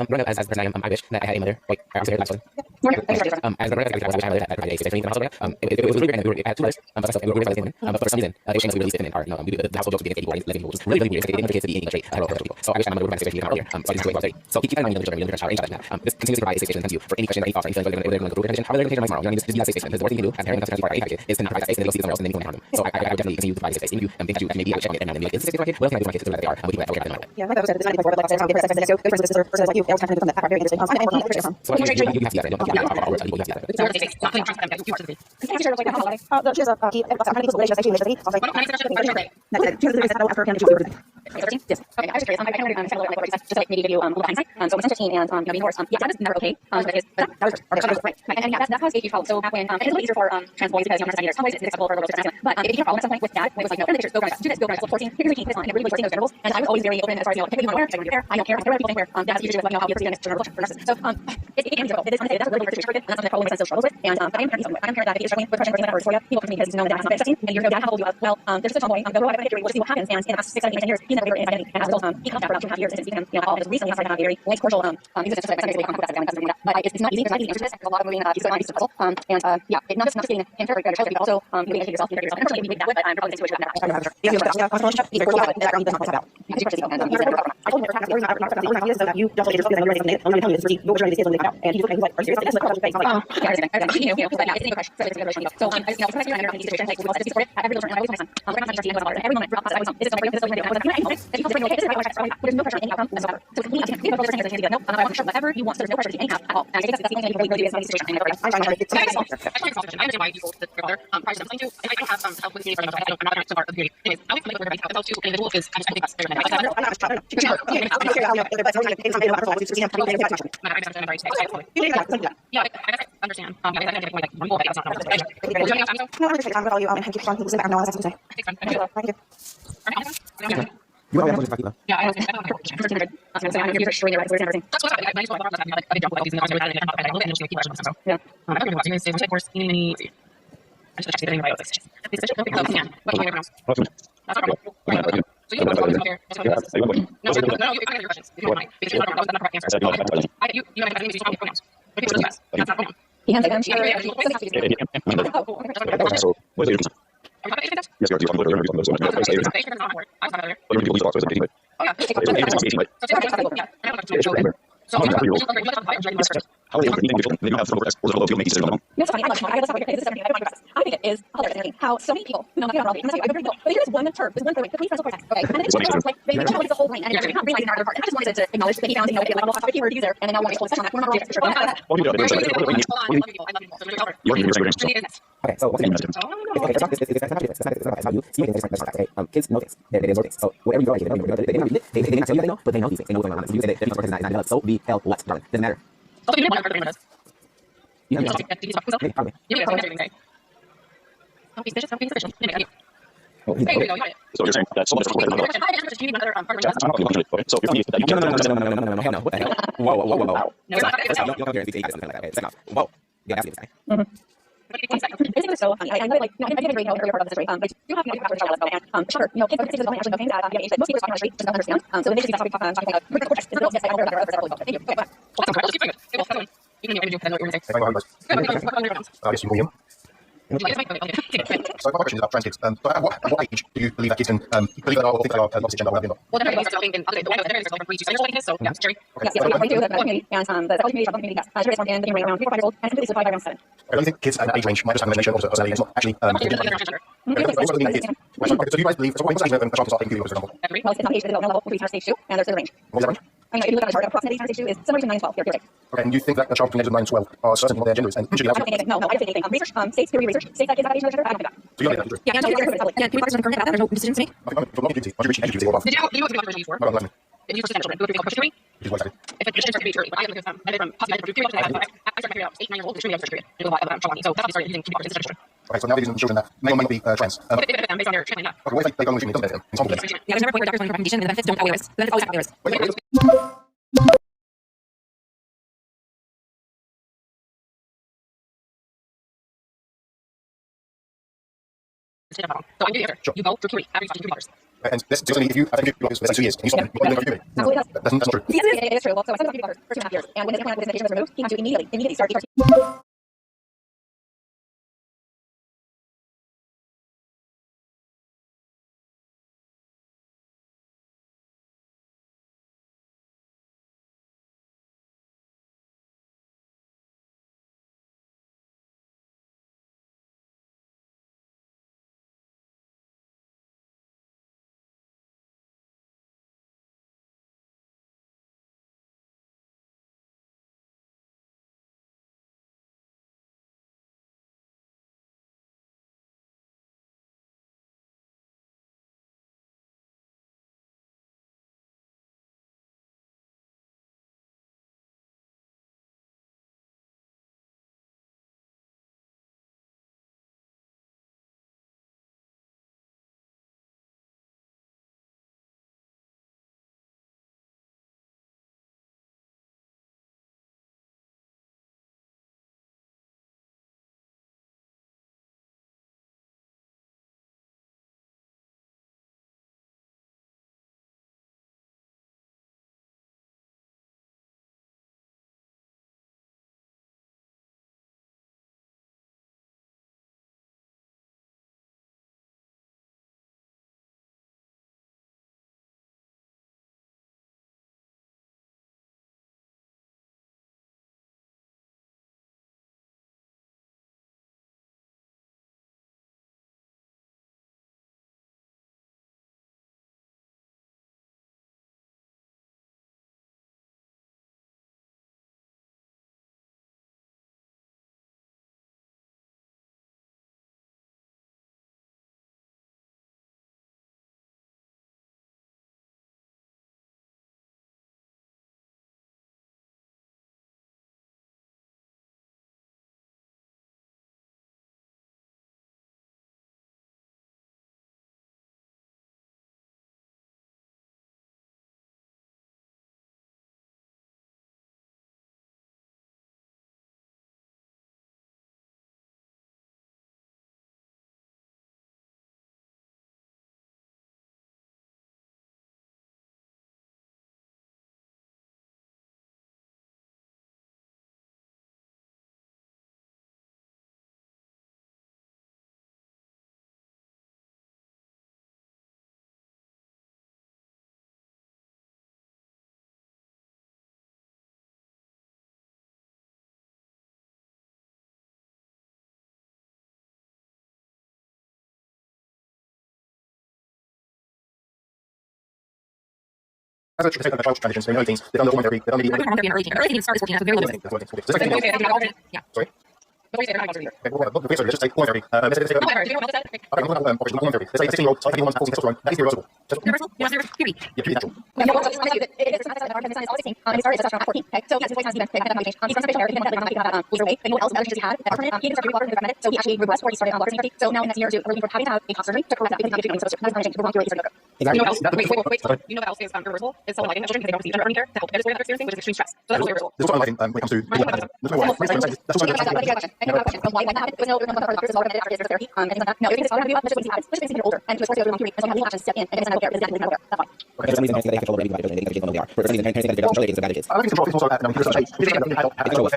Growing up as a person, I wish that I had a mother. Like, I was here as a growing up, I wish I had a mother that had a sexually in the household. It was really weird, and we had 2 mothers, but we were raised by the same woman. But for some reason, they were saying that we really fit in our, the household jokes being gay people and lesbian people, which was really weird because they didn't want their kids to be anything straight, hetero people. So I wish my mother would have been situation earlier. So I didn't have to wait. So keep that in mind, you're the child, now. This continues to provide a safe space and to you for any question or any thoughts or anything they're going to go through a condition. How they're going to change their mind tomorrow. You know, just be that safe space because the worst thing you can do as a parent and as a kid is to not provide that space and then go see somewhere else and then you go and harm them. So I would definitely continue to provide a safe space. Even if you think that you maybe checking it and then maybe like, is this safe for my kid? What else can I do for my kids to know that they are? And we can have that. Yeah, my said it's not before, but like I said, go for the sister versus like you. They always have to become that very interesting. So you have to do that. You have to do that. Don't have to do that. She has a key. Yes. Okay, I was just curious. I kind of understand a little bit like just like maybe give you a little hindsight. So when 15 and being divorced, yeah, that was never okay. But that was right. And yeah, that caused a huge problem. So back when it's a little easier for trans boys because you're not it's acceptable for girls to masculine. But it became a problem at some point with that when it was like, no, pictures, go run do this, go run 14. Here's your key, this one, and it really was those genitals. And I was always very open as far as pick what you want to wear, I don't care. I don't care what people think wear. That's usually what how you perceive next to for nurses. So it can be difficult. It is honestly that's a really weird situation, and that's something that probably makes sense struggles with. And I'm parent that is struggling with depression for you. People come to me because you know that that's not accepting, and you're dad how old you are. Well, there's just a tomboy. Go out of history, we'll see what happens. And in the past 6, 7, 8, 10 years, he's never been identity. And as a result, he comes down for about 2.5 years since he's become all just recently outside of a very nice cordial existence. Just like basically but it's not easy. There's not easy answers to this. There's a lot of moving pieces going on, pieces of the puzzle. And yeah, it not just getting him for better child, but also you being educated yourself, you yourself. And unfortunately, we that way, but I'm probably in a situation that never. I told him that you don't yourself because I'm ready to I'm going to tell you this. You're trying to get something out, and he's looking like, are you serious? This is like face. But yeah, it's in a crush. So it's a good relationship. So I just sometimes you're in a situation like we all support it at every little turn. I always my son. We're going to start seeing every moment throughout the process. This is something this is what we're doing. I think this is bring okay. This is right. There's no pressure in any outcome whatsoever. So we need to be able to understand that no, I want to show whatever you want. So there's no pressure to any outcome at all. And I think that's the only thing you can really do in this situation. I understand why you told the brother prior to something too. I don't have help with community for I'm not so far of the community. Anyways, I would like to advice about to an individual is I think that's very nice. Yeah, I understand. I didn't like one goal, but that's not yeah, I don't know. I'm here for sure. That's what I just want to I don't know these and I don't know and just keep watching so. Yeah. I don't know what to say. Of course, I should actually say anything about this. These fish don't be close. Yeah. What can you pronounce? That's our problem. So you can come here. That's what it is. No, you can answer your questions. If you don't mind. Because you don't know. That's not the correct answer. You have to use your pronouns. But people don't do that. That's not a pronoun. He can say them. Yeah, yeah, yeah. What is it? Are we talking about Yes, you're talking about fish? Fish is not a word. I was talking about you use thoughts, but oh, yeah. So just yeah. I don't know. So how many people they have from protest or people make decisions on That's funny. I love I think it is hilarious how so many people, no, not wrong, I agree, but here's one term, this one thing, the police protest, okay? And then it's like, they know it's a whole brain, and you're not realizing that other part. And I just wanted to acknowledge that he found, a level of keyword user, and then now we want to focus on that. We're not wrong, for sure. Okay, so what's the name? Okay, it's about you. You make this different. Okay, kids know things. They know things. So whatever you go, they may not tell you that they know, but they know these things. They know what's going on. So you say that the person is not developed. So the hell what, darling? Doesn't matter. You have probably. Oh, so you're saying that someone different will so if you need that you no, hell no. What the hell? Whoa. No, you'll come here and speak to something like that. Okay, second off. Whoa. Yeah, that's it. It's so funny. I know, like, I didn't agree, earlier part of this story, but you have to know and sure, kids are actually know things at age that most people are talking just don't understand. So when they see that topic, talking about cortex, it's yes, I don't know about thank you. Okay, bye. You can do yes, you will. So my question is about trans kids. At what age do you believe that kids can believe that or think that are opposite gender or whatever? Well, they're still thinking other than the way to so yeah, Jerry. Yes, we do the community and the community yes. Jerry's working in the around 4 5 years old and completely survived around 7. I don't think kids at that age range might just have imagination or personality. It's not actually so do you guys believe so what's age when a child can start taking videos, for example? Well, it's not age, it's developmental level, which is stage 2, and there's the range. What is that range? I mean, if you look at the chart, approximately stage 2 is somewhere between 9 and 12, give or take. Okay, and you think that a child between the ages of 9 and 12 are certain what their gender is and usually I don't think anything. No, I don't think anything. Research, states, theory research, states that kids have age no gender, I don't think that. so you don't think that's true? Yeah, yeah, can we focus on current about that? There's no decisions to make. I think from what you do, once you reach age you or above. Did you have to before? No, no, If you first children, do push theory? Is what exactly? If it's just to be true, but I have I did from possibly 3 years old. I started my period out 8, 9 years old, extremely over period. Do a lot of Shalani. So that's started using keyboard as children. Okay, so now these are children that may or may not be trans. But they benefit them based on their training. Okay, what if they go on the machine? It doesn't benefit them. It's harmful. Yeah, there's never a point where doctors on recommendation and the benefits don't outweigh the risks. The benefits always outweigh the risks. So I do the answer. Sure. You go through Curie after you talk to Curie. And this certainly, if you have taken let's say 2 years, and you stop, you won't do it. That's not true. Yes, it is true. Well, so I sent him to for 2.5 years, and when his medication was removed, he had to immediately start. As a child transitions, they're in their 18s, they've done the hormone therapy, they've done the hormone therapy in early teens. Early teens start is 14, so very little. Yeah. Sorry? What do you say? Let's just say hormone therapy. Let's say hormone therapy. Let's say 16-year-old, type 14 testosterone, that is irreversible. Universal? Universal? Period. Yeah, period natural. Yeah, well, it's not it is not that hard because it's all 16. And he started testosterone at 14. Okay, so yes, his weight has even kind of changed. He's from facial hair. He didn't want that lose weight. But you know what else? Other changes he had that he didn't start drinking water and recommended. So he actually regressed, or he started on water therapy. So now next year or two, we're looking for having to have a top surgery to correct that because he's not doing so. Not as much. We're going through it. Exactly. You know what else? Wait. You know what else is irreversible? Is someone lighting children because they don't receive gender care to help their disorder they're experiencing, which is extreme stress. So that's also irreversible. There's also lighting when it comes to that's also why that happened. There was no doctors recommended after his therapy and things like that. No, everything is not going to be much as he happens. Especially when you're older and to force you to go through and someone has to step in and get medical care. It's definitely medical care. That's fine. Okay, for some reason, they have control over everything about children. They know who they are. For some reason, parents think that they're control kids, I don't think it's control. It's also control. It's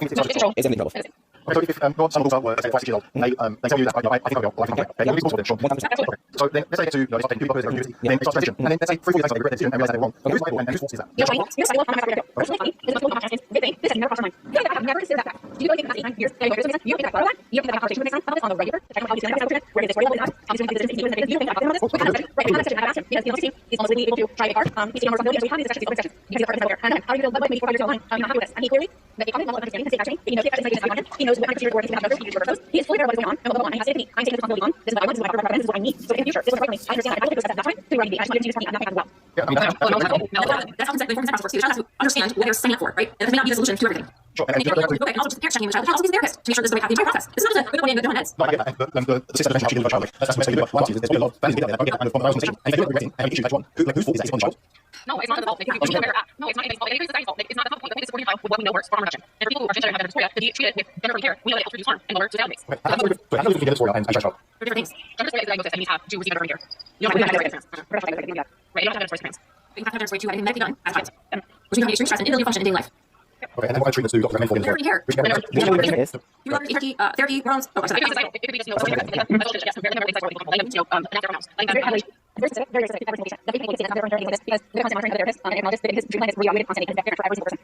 control. It's definitely control. Okay, so if some adults are, say, 5, 6 years old, they tell you that I think I'll be okay. You're responsible for them, sure. So then let's say they get to start taking puberty, then it starts transition. And then let's say 3, 4 years later they regret their decision and realize they're wrong. So who's liable and whose fault is that? You're right. You're right. I'm not going to go. Personally, funny. It's a total conversation. Good thing. This has never crossed my mind. You know that I have never considered that fact. Do you really think that's 8 years? You don't think that about that? You don't think that conversation would make sense about this on the regular? Check out how these feelings about where is this story about? Obviously, we think this is you don't think about this. What kind of session? Right, what kind of session? I have asked him because he's on 16. He's almost legally able to drive a car. He's taking on responsibility. So we have these discussions, these sessions. Because he's a partner and how do you feel about maybe 4 years down the line? I'm not happy with this. And he clearly, that the comment level of understanding can say actually, he knows the effects of he knows what kind of procedure he's going to have to go through. He knows he is fully aware of what's going on and what will go on. And he has to say, I'm taking responsibility on. This is what I want. This is what I recommend. This is what I need. So in the future, this is what I understand. I don't think that's fine. So you're right. I just want to tell you I'm not as well. Yeah, I mean, that's how the forms of works too. The child has to understand what they're signing up for, right? And this may not be the solution to everything. Sure. And also just parents checking the child. The child also needs a therapist to make sure this is the way the entire process. This is not just a good going in heads. No, I get that. The system of attention child, that's what you do. Once there's a lot of values that I get that kind of conversation. And if you're regretting and issue one, whose fault is that? It's on the child. No, it's not the fault. It's not anybody's fault. It's society's fault. It's not the fault. It's supporting your child with what we know works for harm reduction. And for people who are transgender and have gender dysphoria, to be treated with gender friendly care, we know that it helps reduce harm and lower societal base. How do you get dysphoria and child? For different things. Gender dysphoria is a diagnosis that you have to receive gender friendly care. You don't have to have gender friendly care. Right, you don't have gender friendly care. But you have to have gender dysphoria to have anything medically done as a child. Which can have extreme stress and inability to function in daily life. Okay, and then what kind of treatments do doctors recommend for gender friendly care. Therapy, hormones. Oh, sorry. It could be just, very specific, very specific representation. The people can see that they're doing this because they're constantly monitoring the therapist and acknowledge that his treatment is reevaluated constantly because it's different for every single person.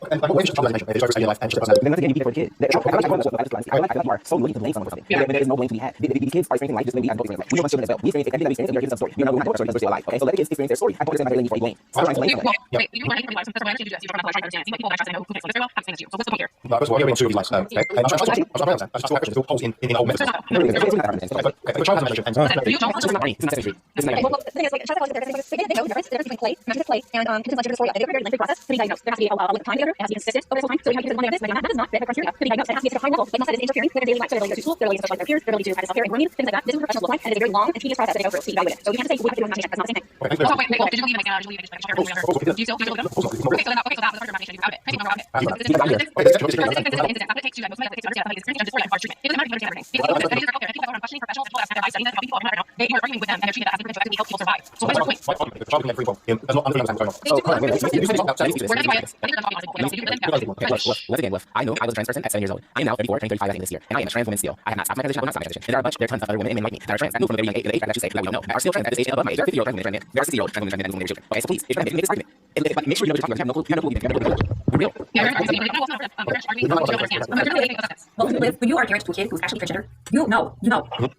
And like, what is child medication? It's your life and just then once again, you beat it for the kid. I feel like you are so willing to blame someone for something. There is no blame to be had. These kids are experiencing life just the way we have adults experience life. We know children as well. We experience everything that we experience, and we give them some story. You're not going to story because we're still alive. Okay, so let the kids experience their story. I don't understand why they're blame. Stop trying to blame someone. Wait, you learning from life. That's why I actually do this. You're trying to understand. See what people that trust and know who fix this very well. I'm saying this to you. So what's the point here? No, first of all, you're being two of these lives. Okay, and I'm trying to understand. I just feel like there's still holes in the old methods. Okay, the child has medication and you don't it's not money. It's not chemistry. It's not Well, the thing is, like, child psychologists, they know the difference between play, measure play, and conditions like dysphoria. They go through a very lengthy process to be diagnosed. There has to be a lot of time together. It has to be consistent over the whole time. So you have to use one of this, but that is not the criteria to be diagnosed. It has to be at a high level. Like not that it's interfering with their daily life. So their ability to go to school, their ability to socialize with their peers, their ability to practice self-care and needs, things like that. This is what professionals look like, and it is a very long and tedious process that they go through to evaluate it. So you can't say we have to do an imagination. That's not the same thing. Wait, did you leave like did you leave do you still do you okay, so that was part of imagination. You out it. Take out it. It takes you most likely to understand how it's dysphoria and treatment. It doesn't matter if you understand everything. Because people are out there and people are questioning professionals, people that have studied that, people are they are arguing with them and they're treating that as a prevention to help people survive. So what's your point? The child can get free will. Does not understand what's going on. Once again, I know I was a trans person at 7 years old. I am now 34, turning 35 at the end of this year, and I am a trans woman still. I have not stopped my transition. I will not stop my transition. And there are a bunch, there are tons of other women and men like me that are trans that move from a very young age, the age that you say that we don't know, that are still trans at this age and above my age. There are 50-year-old trans women, there are 60-year-old trans women, and children. Okay, so please, if you're going to make this argument, but make sure you know what you're talking about. You have no clue. We're real. Well, when you are a parent to a kid who's actually transgender, you know.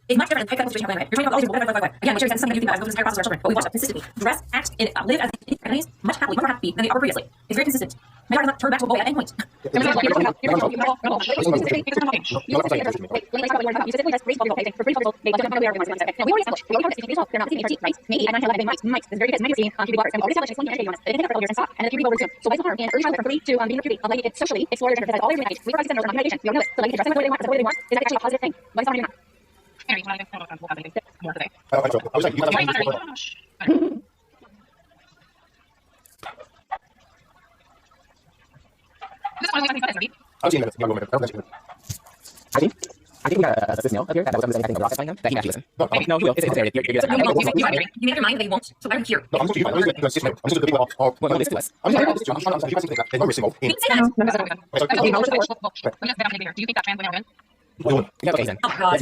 It's much different than hypothetical situation. You're trying to go again, which is something that you think about as this entire process of our children. But we watch that consistently. Dress, act, and live as identities much happily, much more happy than they were previously. It's very consistent. My daughter does not turn back to a boy at any point. Maybe I don't have might. It's very good. Might be puberty blockers. And we already established it's 1 years and they take it for years and stop. And then puberty will resume. So why is it hard? And urge children from 3 to being puberty. Like it's socially explore your gender. All your age. We provide gender on medication. We don't know it. So like if you're dressing the way they want, the way they want, is that actually a positive thing? Why is it hard or not? Harry, you want to more today? I was like, I think we got a cis male up here that was understanding anything about that he actually listen. No, he will. It's there. You make your mind that he won't. So why are you here? No, I'm talking about I'm just the people are well, listen to us. I'm trying to understand you guys think that there's no risk involved in. Do you think that trans women are women? Yeah, okay then. Oh God.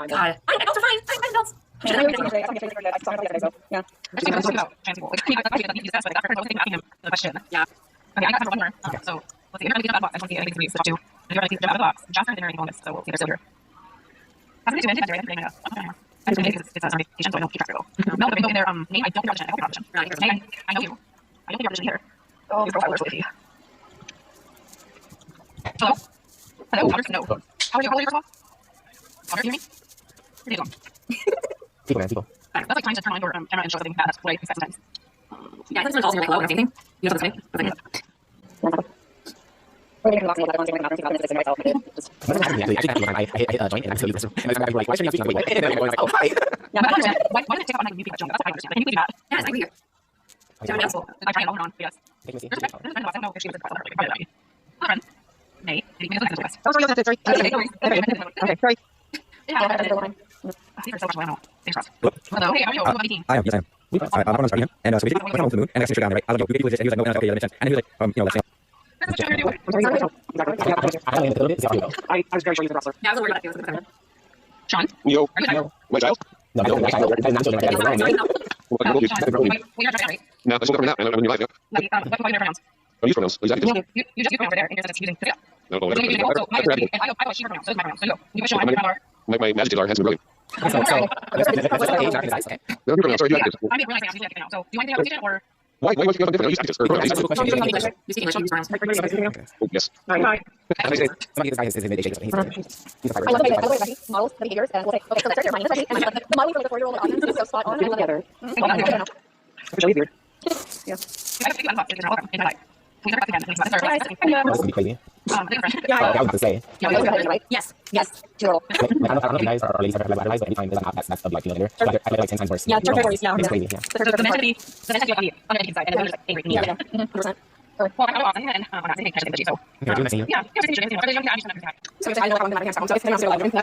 God. I also fine. I'm adults. Yeah. Yeah. Okay, I got number 1 more. So let's see. Internet out of the box. I want to see anything to be stuff too. If you're out of the box, John's not generating bonus, so we'll see. They're still here. That's what it's doing. I just because it's a patient, so I don't keep track of it. No, but in their name, I don't think you're audition. I hope you're audition. Megan, I know you. I don't think you're audition either. Oh, your profile is really. Hello? Hello? Powder? No. How are you? How old are you, first of all? Powder, you hear me? Where are you going? People, man, people. That's like trying to turn on your camera and show something bad. That's what I expect sometimes. Yeah, I think it's also like hello, and anything. You know what's funny? We're going to box the ones in the bathroom, so myself. Actually, I hit a joint and I'm so used to it. And I'm like, why should I speak? Wait. And then I'm going like, oh, hi. Yeah, but I understand. Why did it take up on like you people jump? That's what I understand. Can you please do that? Yes, I agree. So I'm school. I try and hold on. Yes. There's a friend. I don't know if she was a friend. Probably not. Friend. Nate. Maybe it's like oh, sorry, that's it. Sorry. Okay, sorry. Yeah. These are so much. I don't know. Thanks, Ross. Hello. Hey, how are you? What team? I am. Yes, I am. I'm on starting him, and so basically, went on to the moon, and next to down right. I was like, we legit. And he was like, no, okay, and he was like, let's see. That's what you're doing. I was very sure you were the wrestler. Yeah, I was worried about it. Sean? Yo. Are you there? My child? No, Wait, you're trying to right? No, I still got that. I know when you live, yeah. What are your pronouns? I use pronouns. Exactly. You just use pronouns right there, and yours is using yeah. No, So mine is and I go she her pronouns, so is my pronouns. So you go. You wish my power. My magic are handsome and brilliant. So, okay. No, you're sorry, you have I mean, really nice. I usually like it now. So do you want anything else or? Why do you have different? You use or You speak English, you use pronouns. Oh, yes. Hi. Somebody this guy is mid-age. He's a fiber. I love the way Becky models the behaviors and we'll say, okay, so let's start your mind. And the modeling for the 4-year-old audience is so spot on. I love it. It's really weird. Yeah. You guys unbox it, welcome. In my life. We never got again. This would be crazy. Yeah, I was going to say. Yes. Yes. I don't know if you guys or ladies have heard about but anytime there's not, that's the like later. I feel like 10 times worse. Yeah, yeah. It's crazy, yeah. The mentally on the educated side, and then just like angry. Yeah. 100%. Well, I'm awesome, and I'm not saying anything, so. Yeah, yeah, I know how I'm going to have so it's going to be